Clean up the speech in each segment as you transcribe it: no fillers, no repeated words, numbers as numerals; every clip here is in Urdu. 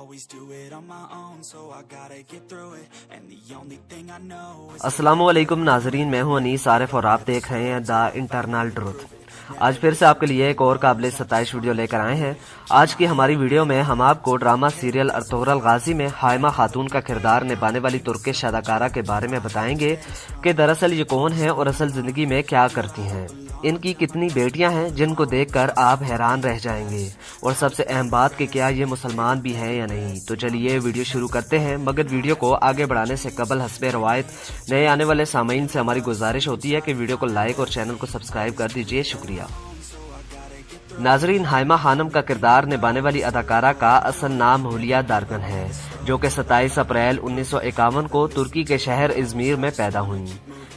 always do it on my own, so I gotta get through it, and the only thing I know is السلام علیکم ناظرین، میں ہوں انیس عارف اور آپ دیکھ رہے ہیں دا انٹرنل ٹروتھ۔ آج پھر سے آپ کے لیے ایک اور قابل ستائش ویڈیو لے کر آئے ہیں۔ آج کی ہماری ویڈیو میں ہم آپ کو ڈرامہ سیریل ارطغرل غازی میں ہائمہ خاتون کا کردار نبھانے والی ترکش اداکارہ کے بارے میں بتائیں گے کہ دراصل یہ کون ہیں اور اصل زندگی میں کیا کرتی ہیں۔ ان کی کتنی بیٹیاں ہیں جن کو دیکھ کر آپ حیران رہ جائیں گے، اور سب سے اہم بات کہ کیا یہ مسلمان بھی ہیں یا نہیں۔ تو چلیے ویڈیو شروع کرتے ہیں، مگر ویڈیو کو آگے بڑھانے سے قبل حسب روایت نئے آنے والے سامعین سے ہماری گزارش ہوتی ہے کہ ویڈیو کو لائک اور چینل کو سبسکرائب کر دیجیے، شکریہ۔ ناظرین، ہائمہ خانم کا کردار نبھانے والی اداکارہ کا اصل نام ہولیا دارکن ہے، جو کہ 27 اپریل 1951 کو ترکی کے شہر ازمیر میں پیدا ہوئیں۔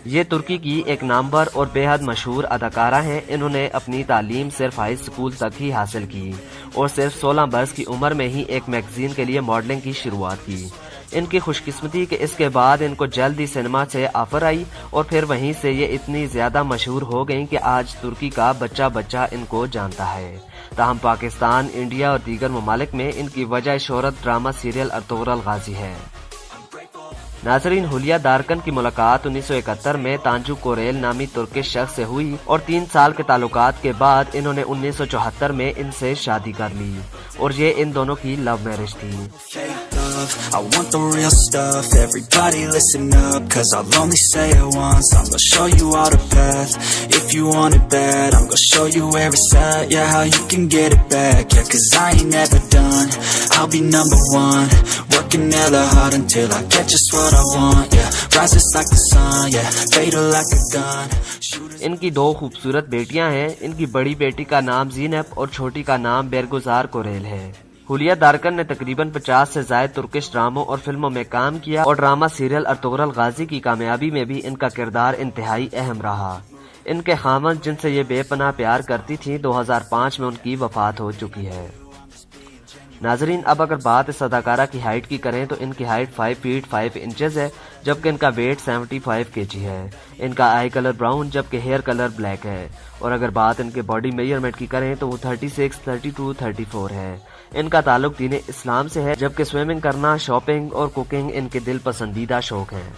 یہ ترکی کی ایک نامور اور بے حد مشہور اداکارہ ہیں۔ انہوں نے اپنی تعلیم صرف ہائی اسکول تک ہی حاصل کی اور صرف 16 برس کی عمر میں ہی ایک میگزین کے لیے ماڈلنگ کی شروعات کی۔ ان کی خوش قسمتی کہ اس کے بعد ان کو جلد ہی سینما سے آفر آئی اور پھر وہیں سے یہ اتنی زیادہ مشہور ہو گئیں کہ آج ترکی کا بچہ بچہ ان کو جانتا ہے۔ تاہم پاکستان، انڈیا اور دیگر ممالک میں ان کی وجہ شہرت ڈرامہ سیریل ارطغرل غازی ہے۔ ناظرین، ہولیا دارکن کی ملاقات 1971 میں تانجو کوریل نامی ترکش شخص سے ہوئی اور 3 سال کے تعلقات کے بعد انہوں نے 1974 میں ان سے شادی کر لی، اور یہ ان دونوں کی لو میرج تھی۔ I want the real stuff, everybody listen up, cause I'll only say it once, I'm gonna show you all the path, if you want it bad, I'm gonna show you where it's at, yeah, how you can get it back, yeah, cause I ain't never done, I'll be number one, working hella hard until I get just what I want, yeah, rises like the sun, yeah, fatal like a gun. ان کی 2 خوبصورت بیٹیاں ہیں۔ ان کی بڑی بیٹی کا نام زینب اور چھوٹی کا نام بیرگزار کوریل ہے۔ ہولیا دارکن نے تقریباً 50 سے زائد ترکش ڈراموں اور فلموں میں کام کیا، اور ڈرامہ سیریل ارطغرل غازی کی کامیابی میں بھی ان کا کردار انتہائی اہم رہا۔ ان کے خاوند، جن سے یہ بے پناہ پیار کرتی تھیں، 2005 میں ان کی وفات ہو چکی ہے۔ ناظرین، اب اگر بات اس اداکارہ کی ہائٹ کی کریں تو ان کی ہائٹ 5 فیٹ 5 انچز ہے، جبکہ ان کا ویٹ 75 kg ہے۔ ان کا آئی کلر براؤن جبکہ ہیئر کلر بلیک ہے، اور اگر بات ان کے باڈی میجرمنٹ کی کریں تو وہ 36، 32، 34 ہے۔ ان کا تعلق دین اسلام سے ہے، جبکہ سوئمنگ کرنا، شاپنگ اور کوکنگ ان کے دل پسندیدہ شوق ہیں۔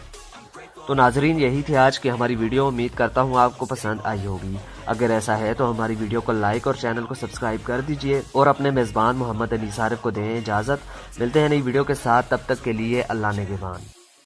تو ناظرین، یہی تھی آج کی ہماری ویڈیو۔ امید کرتا ہوں آپ کو پسند آئی ہوگی۔ اگر ایسا ہے تو ہماری ویڈیو کو لائک اور چینل کو سبسکرائب کر دیجئے، اور اپنے میزبان محمد انیس عارف کو دیں اجازت۔ ملتے ہیں نئی ویڈیو کے ساتھ، تب تک کے لیے اللہ نگہبان۔